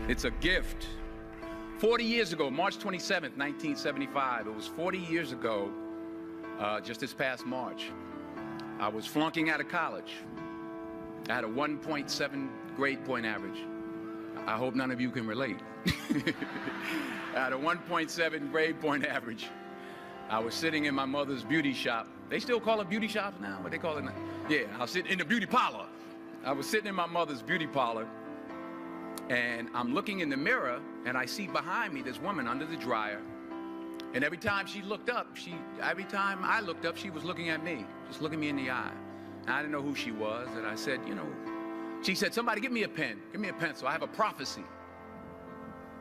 It's a gift. 40 years ago, March 27th, 1975, it was 40 years ago, just this past March, I was flunking out of college. I had a 1.7 grade point average. I hope none of you can relate. I had a 1.7 grade point average. I was sitting in my mother's beauty shop. They still call it beauty shops now, but they call it, yeah, I was sitting in the beauty parlor. I was sitting in my mother's beauty parlor, and I'm looking in the mirror, and I see behind me this woman under the dryer. And every time she looked up, every time I looked up, she was looking at me, just looking me in the eye. And I didn't know who she was, and I said, you know, she said, somebody give me a pen, give me a pencil, I have a prophecy.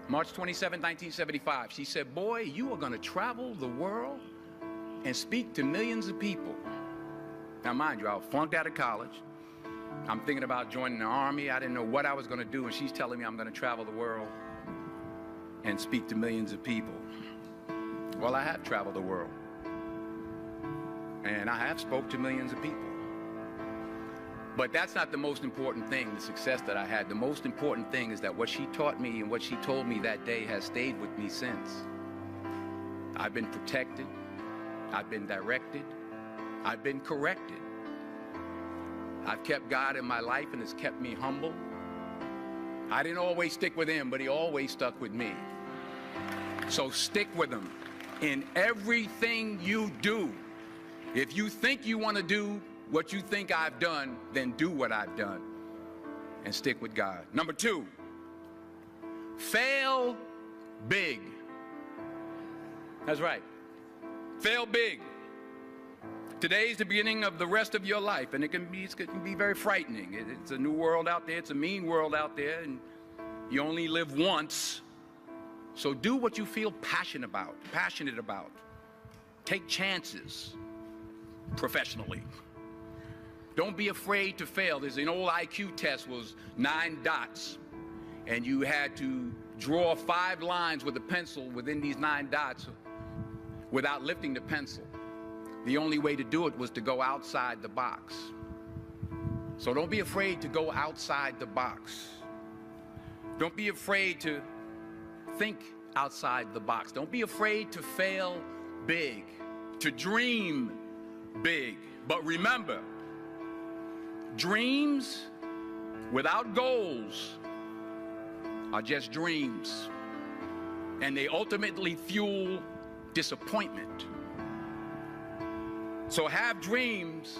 March 27, 1975, she said, boy, you are gonna travel the world and speak to millions of people. Now mind you, I flunked out of college. I'm thinking about joining the army. I didn't know what I was gonna do, and she's telling me I'm gonna travel the world and speak to millions of people. Well, I have traveled the world, and I have spoke to millions of people. But that's not the most important thing, the success that I had. The most important thing is that what she taught me and what she told me that day has stayed with me since. I've been protected, I've been directed, I've been corrected. I've kept God in my life, and it's kept me humble. I didn't always stick with him, but he always stuck with me. So stick with him in everything you do. If you think you want to do what you think I've done, then do what I've done and stick with God. Number 2, fail big. That's right. Fail big. Today is the beginning of the rest of your life, and it can be very frightening. It's a new world out there. It's a mean world out there, and you only live once. So do what you feel passionate about. Take chances professionally. Don't be afraid to fail. There's an old IQ test, was 9 dots, and you had to draw 5 lines with a pencil within these 9 dots without lifting the pencil. The only way to do it was to go outside the box. So don't be afraid to go outside the box. Don't be afraid to think outside the box. Don't be afraid to fail big, to dream big. But remember, dreams without goals are just dreams, and they ultimately fuel disappointment. So have dreams,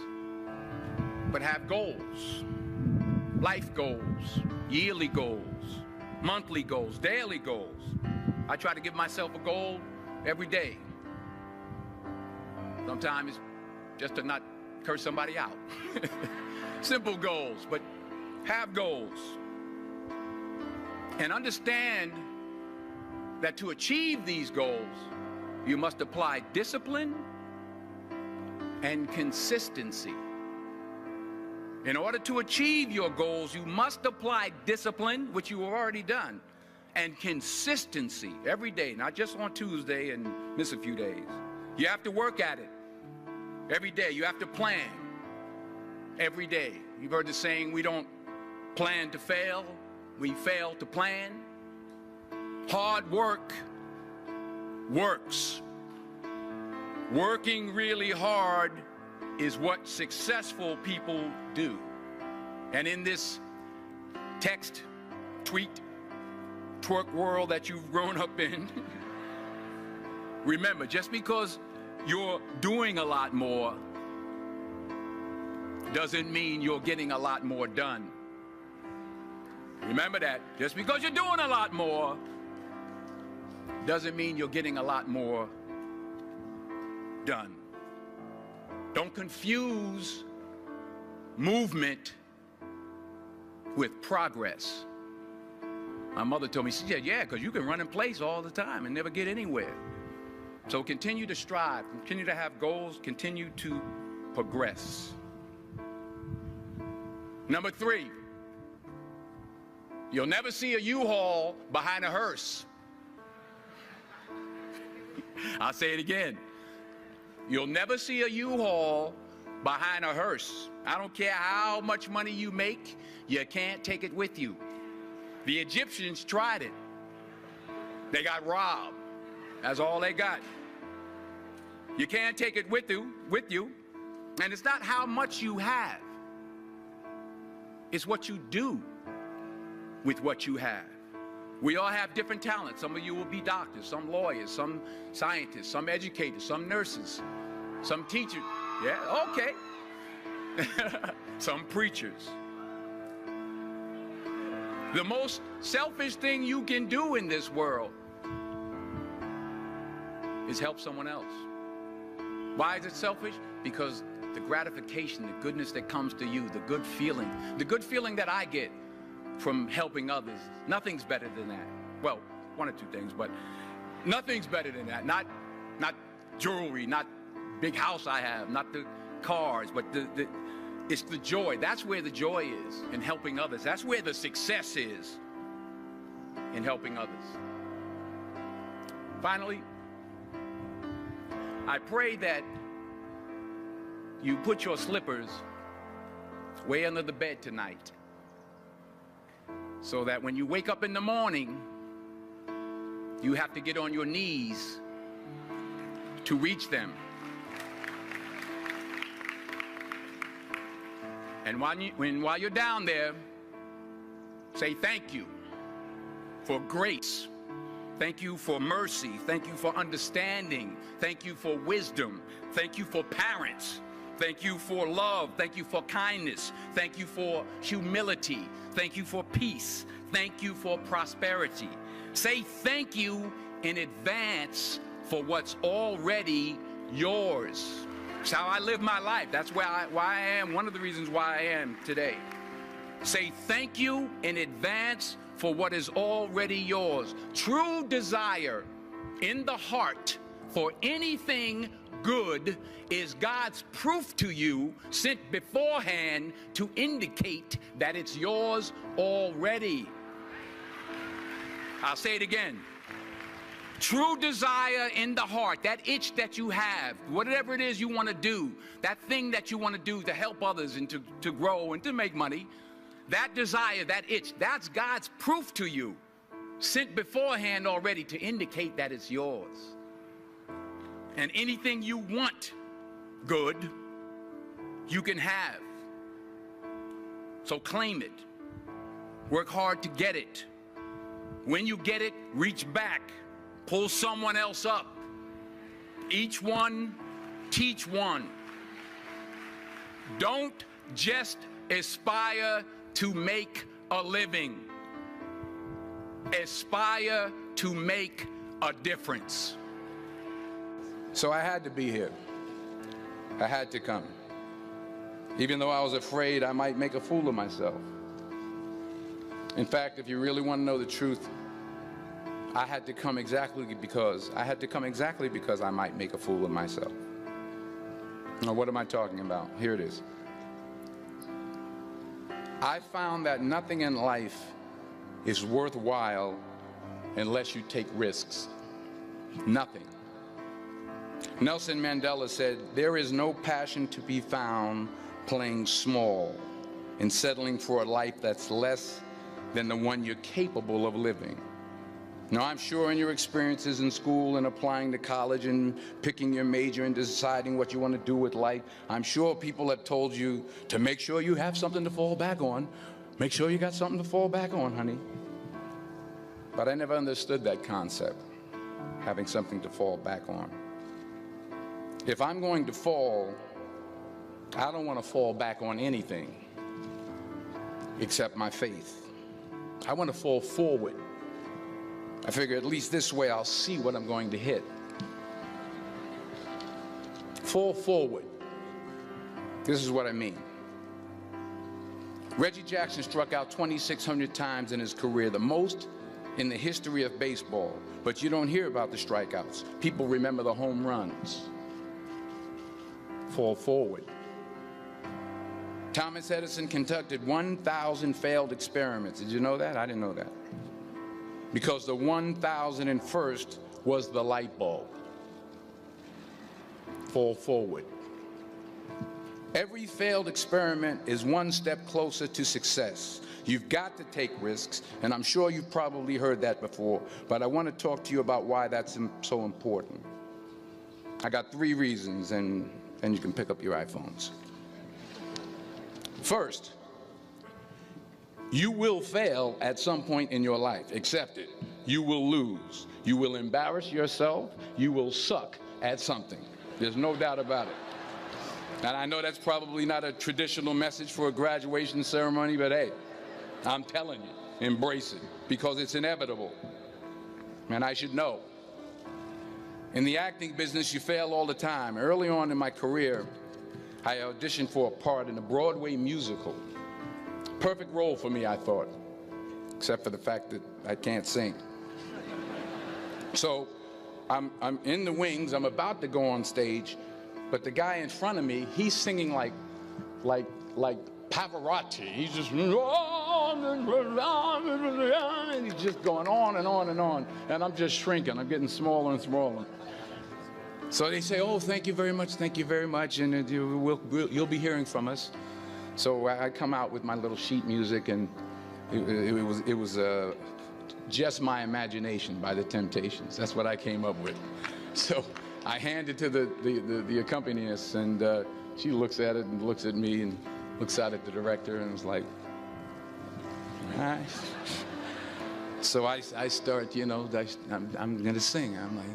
but have goals. Life goals, yearly goals, monthly goals, daily goals. I try to give myself a goal every day. Sometimes it's just to not curse somebody out. Simple goals, but have goals. And understand that to achieve these goals, you must apply discipline and consistency. In order to achieve your goals, you must apply discipline, which you have already done, and consistency every day, not just on Tuesday and miss a few days. You have to work at it every day. You have to plan every day. You've heard the saying, we don't plan to fail, we fail to plan. Hard work works. Working really hard is what successful people do. And in this text, tweet, twerk world that you've grown up in, remember, just because you're doing a lot more doesn't mean you're getting a lot more done. Remember that. Just because you're doing a lot more doesn't mean you're getting a lot more done. Don't confuse movement with progress. My mother told me, she said, yeah, because you can run in place all the time and never get anywhere. So continue to strive, continue to have goals, continue to progress. Number 3, you'll never see a U-Haul behind a hearse. I'll say it again. You'll never see a U-Haul behind a hearse. I don't care how much money you make, you can't take it with you. The Egyptians tried it. They got robbed. That's all they got. You can't take it with you. And it's not how much you have. It's what you do with what you have. We all have different talents. Some of you will be doctors, some lawyers, some scientists, some educators, some nurses, some teachers. Yeah, okay. Some preachers. The most selfish thing you can do in this world is help someone else. Why is it selfish? Because the gratification, the goodness that comes to you, the good feeling that I get from helping others, nothing's better than that. Well, one or two things, but nothing's better than that. Not jewelry, not big house I have, not the cars, but it's the joy. That's where the joy is, in helping others. That's where the success is, in helping others. Finally, I pray that you put your slippers way under the bed tonight, so that when you wake up in the morning, you have to get on your knees to reach them. And while you're down there, say thank you for grace. Thank you for mercy. Thank you for understanding. Thank you for wisdom. Thank you for parents. Thank you for love. Thank you for kindness. Thank you for humility. Thank you for peace. Thank you for prosperity. Say thank you in advance for what's already yours. It's how I live my life. That's why I am, one of the reasons why I am today. Say thank you in advance for what is already yours. True desire in the heart for anything good is God's proof to you, sent beforehand to indicate that it's yours already. I'll say it again. True desire in the heart, that itch that you have, whatever it is you want to do, that thing that you want to do to help others and to grow and to make money, that desire, that itch, that's God's proof to you, sent beforehand already to indicate that it's yours. And anything you want good, you can have. So claim it. Work hard to get it. When you get it, reach back. Pull someone else up. Each one, teach one. Don't just aspire to make a living. Aspire to make a difference. So I had to be here. I had to come. Even though I was afraid I might make a fool of myself. In fact, if you really want to know the truth, I had to come exactly because I might make a fool of myself. Now, what am I talking about? Here it is. I found that nothing in life is worthwhile unless you take risks. Nothing. Nelson Mandela said, "There is no passion to be found playing small and settling for a life that's less than the one you're capable of living." Now, I'm sure in your experiences in school and applying to college and picking your major and deciding what you want to do with life, I'm sure people have told you to make sure you have something to fall back on. Make sure you got something to fall back on, honey. But I never understood that concept, having something to fall back on. If I'm going to fall, I don't want to fall back on anything except my faith. I want to fall forward. I figure at least this way I'll see what I'm going to hit. Fall forward. This is what I mean. Reggie Jackson struck out 2,600 times in his career, the most in the history of baseball. But you don't hear about the strikeouts. People remember the home runs. Fall forward. Thomas Edison conducted 1,000 failed experiments. Did you know that? I didn't know that. Because the 1,001st was the light bulb. Fall forward. Every failed experiment is one step closer to success. You've got to take risks, and I'm sure you've probably heard that before, but I want to talk to you about why that's so important. I got 3 reasons, and you can pick up your iPhones. First, you will fail at some point in your life. Accept it. You will lose. You will embarrass yourself. You will suck at something. There's no doubt about it. And I know that's probably not a traditional message for a graduation ceremony, but hey, I'm telling you, embrace it, because it's inevitable. And I should know. In the acting business, you fail all the time. Early on in my career, I auditioned for a part in a Broadway musical. Perfect role for me, I thought, except for the fact that I can't sing. So I'm in the wings, I'm about to go on stage, but the guy in front of me, he's singing like Pavarotti. He's just, and he's just going on and on and on, and I'm just shrinking. I'm getting smaller and smaller. So they say, oh, thank you very much, and you'll be hearing from us. So I come out with my little sheet music, and it was Just My Imagination by the Temptations. That's what I came up with. So I hand it to the accompanist, and she looks at it and looks at me and looks out at the director and was like, all right. So I start, you know, I'm going to sing. I'm like,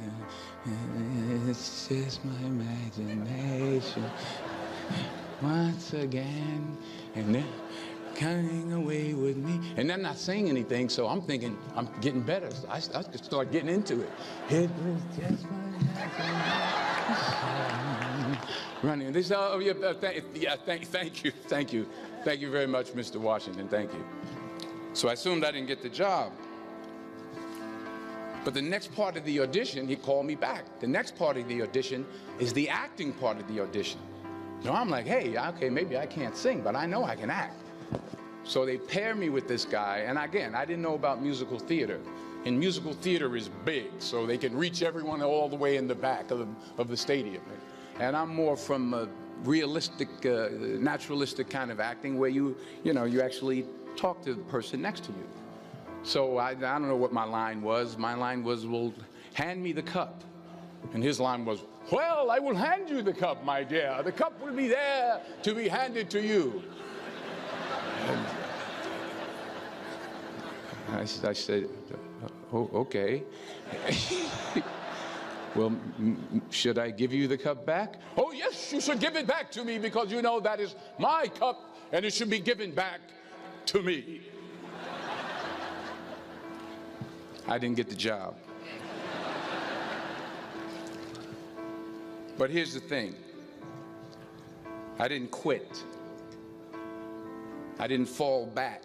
it's just my imagination once again, and then coming away with me. And I'm not saying anything, so I'm thinking I'm getting better. So I just start getting into it. It was just my imagination. Running. This, oh, yeah, thank you very much, Mr. Washington. Thank you. So I assumed I didn't get the job. But the next part of the audition, he called me back. The next part of the audition is the acting part of the audition. So I'm like, hey, okay, maybe I can't sing, but I know I can act. So they pair me with this guy, and again, I didn't know about musical theater. And musical theater is big, so they can reach everyone all the way in the back of the stadium. And I'm more from a realistic, naturalistic kind of acting where you actually talk to the person next to you. So I don't know what my line was. My line was, well, hand me the cup. And his line was, well, I will hand you the cup, my dear. The cup will be there to be handed to you. I said, oh, okay. Well, should I give you the cup back? Oh, yes, you should give it back to me, because you know that is my cup and it should be given back to me. I didn't get the job. But here's the thing. I didn't quit. I didn't fall back.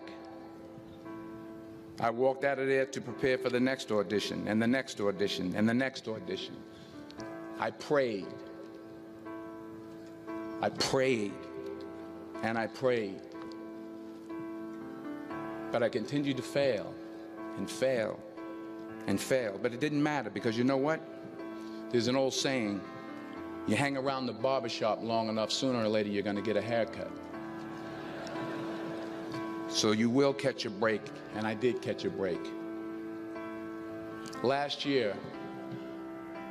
I walked out of there to prepare for the next audition, and the next audition, and the next audition. I prayed. I prayed, and I prayed. But I continued to fail, and fail, and fail. But it didn't matter, because you know what? There's an old saying, you hang around the barbershop long enough, sooner or later you're going to get a haircut. So you will catch a break, and I did catch a break. Last year,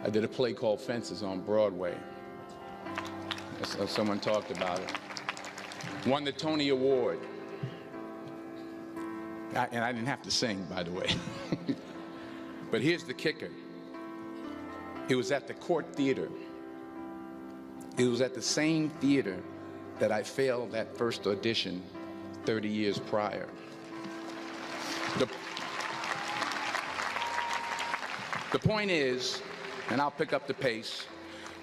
I did a play called Fences on Broadway. Someone talked about it. Won the Tony Award. And I didn't have to sing, by the way. But here's the kicker. It was at the Court Theater. It was at the same theater that I failed that first audition 30 years prior. The point is, and I'll pick up the pace,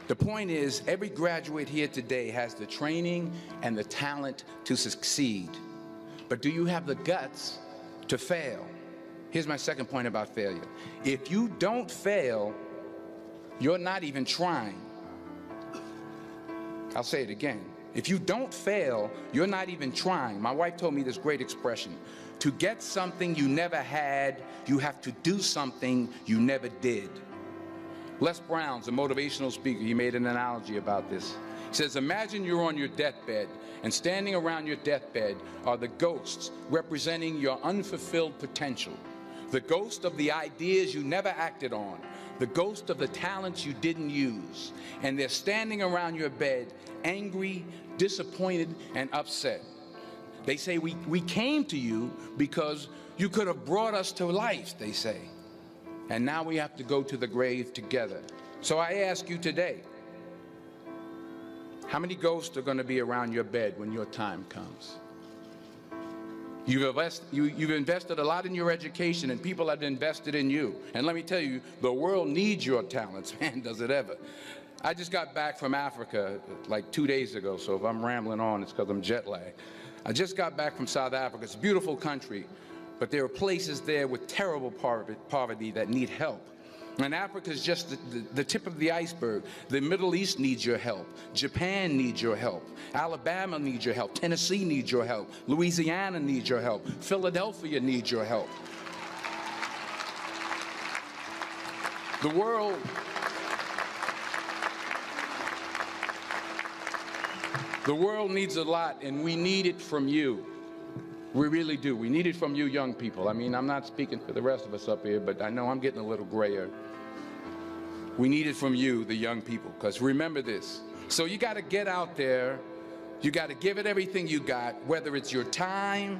the point is every graduate here today has the training and the talent to succeed. But do you have the guts to fail? Here's my second point about failure. If you don't fail, you're not even trying. I'll say it again. If you don't fail, you're not even trying. My wife told me this great expression. To get something you never had, you have to do something you never did. Les Brown's a motivational speaker. He made an analogy about this. It says, imagine you're on your deathbed, and standing around your deathbed are the ghosts representing your unfulfilled potential. The ghost of the ideas you never acted on, the ghost of the talents you didn't use. And they're standing around your bed, angry, disappointed, and upset. They say, we came to you because you could have brought us to life, they say. And now we have to go to the grave together. So I ask you today, how many ghosts are going to be around your bed when your time comes? You've invested a lot in your education, and people have invested in you. And let me tell you, the world needs your talents, man, does it ever. I just got back from Africa like 2 days ago, so if I'm rambling on, it's because I'm jet lagged. I just got back from South Africa. It's a beautiful country, but there are places there with terrible poverty that need help. And Africa is just the tip of the iceberg. The Middle East needs your help. Japan needs your help. Alabama needs your help. Tennessee needs your help. Louisiana needs your help. Philadelphia needs your help. The world needs a lot, and we need it from you. We really do. We need it from you young people. I mean, I'm not speaking for the rest of us up here, but I know I'm getting a little grayer. We need it from you, the young people, because remember this. So you got to get out there. You got to give it everything you got, whether it's your time,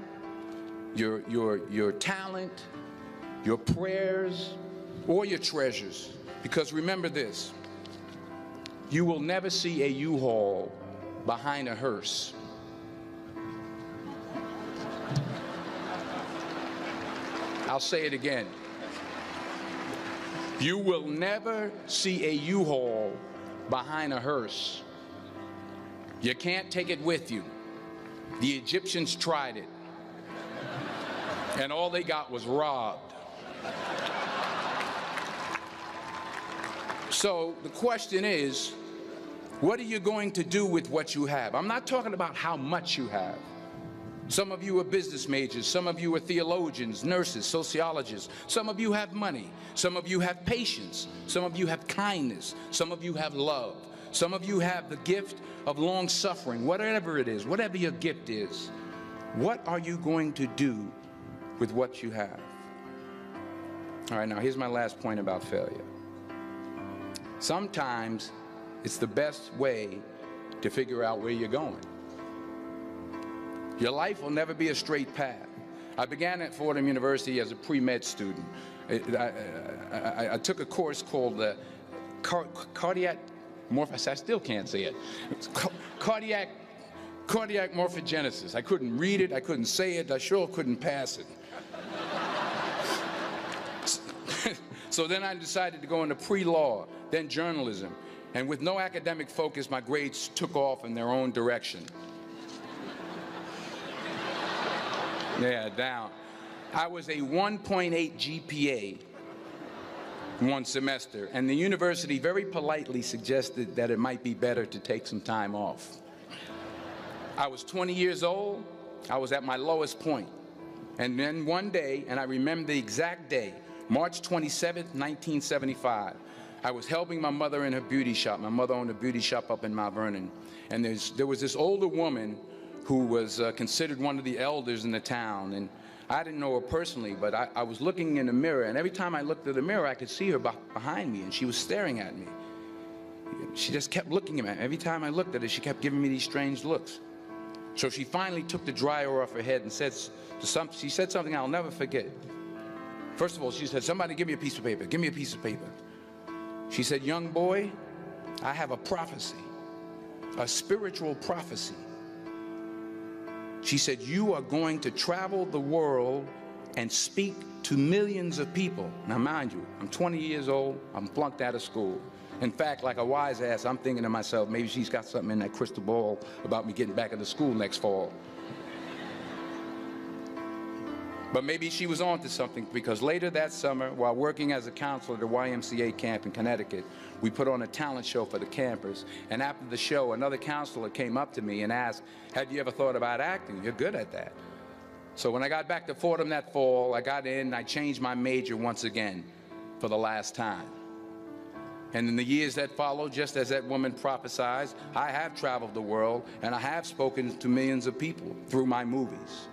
your talent, your prayers, or your treasures. Because remember this. You will never see a U-Haul behind a hearse. I'll say it again. You will never see a U-Haul behind a hearse. You can't take it with you. The Egyptians tried it, and all they got was robbed. So the question is, what are you going to do with what you have? I'm not talking about how much you have. Some of you are business majors, some of you are theologians, nurses, sociologists. Some of you have money, some of you have patience, some of you have kindness, some of you have love, some of you have the gift of long suffering. Whatever it is, whatever your gift is, what are you going to do with what you have? All right, now here's my last point about failure. Sometimes it's the best way to figure out where you're going. Your life will never be a straight path. I began at Fordham University as a pre-med student. I took a course called cardiac morphogenesis. I still can't say it. Cardiac morphogenesis. I couldn't read it. I couldn't say it. I sure couldn't pass it. So then I decided to go into pre-law, then journalism. And with no academic focus, my grades took off in their own direction. Yeah, down. I was a 1.8 GPA one semester, and the university very politely suggested that it might be better to take some time off. I was 20 years old. I was at my lowest point. And then one day, and I remember the exact day, March 27th, 1975, I was helping my mother in her beauty shop. My mother owned a beauty shop up in Mount Vernon. And there was this older woman who was considered one of the elders in the town. And I didn't know her personally, but I was looking in the mirror, and every time I looked at the mirror, I could see her behind me, and she was staring at me. She just kept looking at me. Every time I looked at her, she kept giving me these strange looks. So she finally took the dryer off her head and she said something I'll never forget. First of all, she said, "Somebody give me a piece of paper. Give me a piece of paper." She said, "Young boy, I have a prophecy, a spiritual prophecy." She said, "You are going to travel the world and speak to millions of people." Now, mind you, I'm 20 years old. I'm flunked out of school. In fact, like a wise ass, I'm thinking to myself, maybe she's got something in that crystal ball about me getting back into school next fall. But maybe she was on to something, because later that summer, while working as a counselor at a YMCA camp in Connecticut, we put on a talent show for the campers. And after the show, another counselor came up to me and asked, "Have you ever thought about acting? You're good at that." So when I got back to Fordham that fall, I got in and I changed my major once again for the last time. And in the years that followed, just as that woman prophesied, I have traveled the world and I have spoken to millions of people through my movies.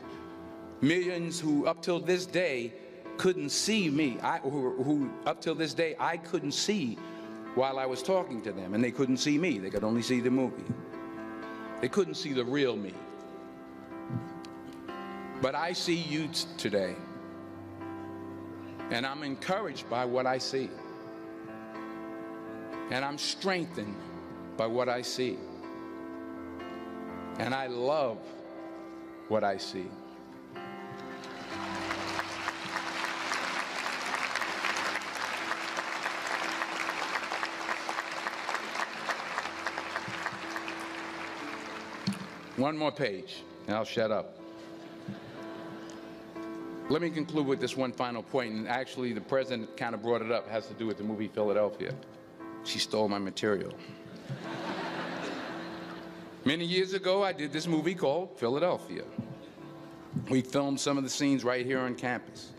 Millions who up till this day couldn't see me, who up till this day I couldn't see while I was talking to them, and they couldn't see me. They could only see the movie. They couldn't see the real me. But I see you today, and I'm encouraged by what I see. And I'm strengthened by what I see. And I love what I see. One more page, and I'll shut up. Let me conclude with this one final point, and actually the president kind of brought it up. It has to do with the movie Philadelphia. She stole my material. Many years ago, I did this movie called Philadelphia. We filmed some of the scenes right here on campus.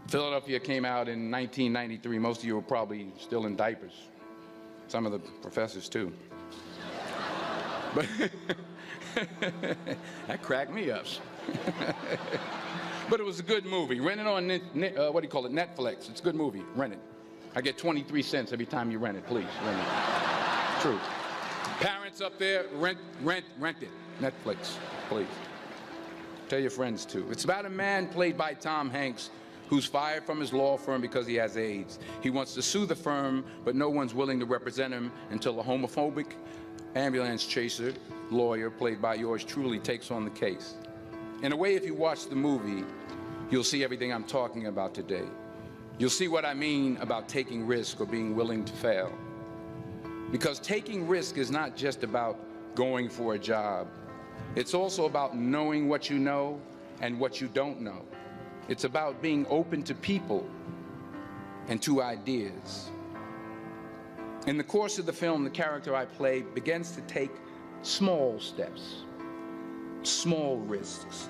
Philadelphia came out in 1993. Most of you were probably still in diapers. Some of the professors, too. But that cracked me up. But it was a good movie. Rent it on, what do you call it, Netflix. It's a good movie. Rent it. I get 23 cents every time you rent it, please. Rent it. True. Parents up there, rent it. Netflix, please. Tell your friends, too. It's about a man played by Tom Hanks who's fired from his law firm because he has AIDS. He wants to sue the firm, but no one's willing to represent him until a homophobic ambulance chaser lawyer, played by yours truly, takes on the case. In a way, if you watch the movie, you'll see everything I'm talking about today. You'll see what I mean about taking risk or being willing to fail. Because taking risk is not just about going for a job. It's also about knowing what you know and what you don't know. It's about being open to people and to ideas. In the course of the film, the character I play begins to take small steps, small risks.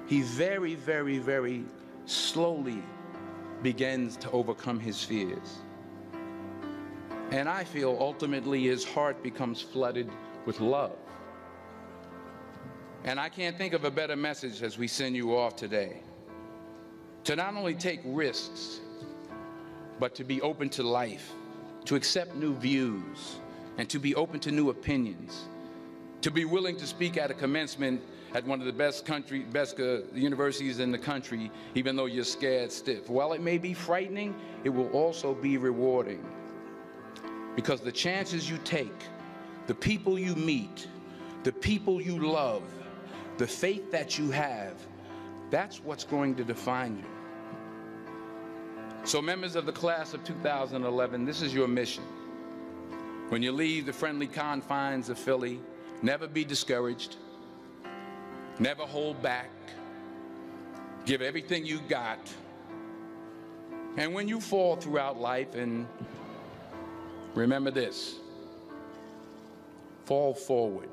He very, very, very slowly begins to overcome his fears. And I feel ultimately his heart becomes flooded with love. And I can't think of a better message as we send you off today. To not only take risks, but to be open to life, to accept new views, and to be open to new opinions, to be willing to speak at a commencement at one of the best universities in the country, even though you're scared stiff. While it may be frightening, it will also be rewarding. Because the chances you take, the people you meet, the people you love, the faith that you have, that's what's going to define you. So members of the class of 2011, this is your mission. When you leave the friendly confines of Philly, never be discouraged. Never hold back. Give everything you got. And when you fall throughout life, and remember this, fall forward.